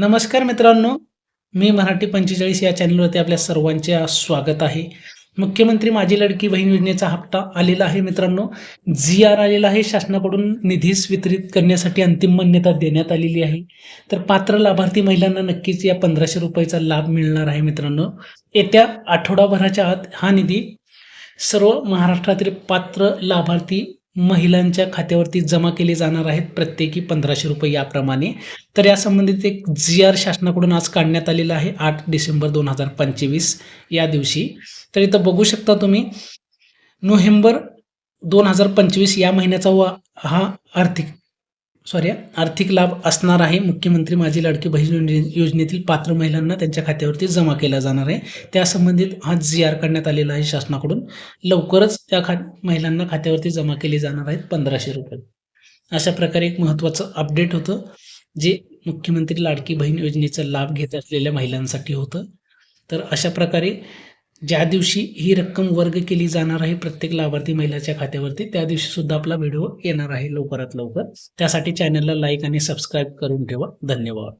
नमस्कार मित्रांनो, मी मराठी 45 या चॅनलवरती आपल्या सर्वांचे स्वागत आहे. मुख्यमंत्री माझी लाडकी बहीण योजनेचा हप्ता आलेला आहे मित्रांनो. जी-आर आलेला आहे. शासनाकडून निधीस वितरित करण्यासाठी अंतिम मान्यता देण्यात आलेली आहे. तर पात्र लाभार्थी महिलांना नक्कीच या ₹1500चा लाभ मिळणार आहे मित्रांनो. येत्या आठवडाभराच्या आत हा निधी सर्व महाराष्ट्रातील पात्र लाभार्थी महिलांच्या खात्यावरती जमा केले जाणार आहेत, प्रत्येकी ₹1500 याप्रमाणे. तर या संबंधित एक जी-आर शासनाकडून आज काढण्यात आलेला आहे 8 डिसेंबर 2025 या दिवशी. तर इथं बघू शकता तुम्ही नोव्हेंबर 2025 या महिन्याचा हा आर्थिक लाभ असणार आहे. मुख्यमंत्री माझी लाडकी बहीण योजनेतील पात्र महिलांना त्यांच्या खात्यावरती जमा केला जाणार आहे. त्यासंबंधित हा जी-आर काढण्यात आलेला आहे शासनाकडून. लवकरच त्या महिलांना खात्यावरती जमा केले जाणार आहेत ₹1500. अशा प्रकारे एक महत्त्वाचं अपडेट होतं, जे मुख्यमंत्री लाडकी बहीण योजनेचा लाभ घेत असलेल्या महिलांसाठी होतं. तर अशा प्रकारे ज्या दिवशी ही रक्कम वर्ग केली जाणार आहे प्रत्येक लाभार्थी महिलाच्या खात्यावरती, त्या दिवशी सुद्धा आपला व्हिडिओ येणार आहे लवकरात लवकर. त्यासाठी चॅनलला लाईक आणि सबस्क्राईब करून ठेवा. धन्यवाद.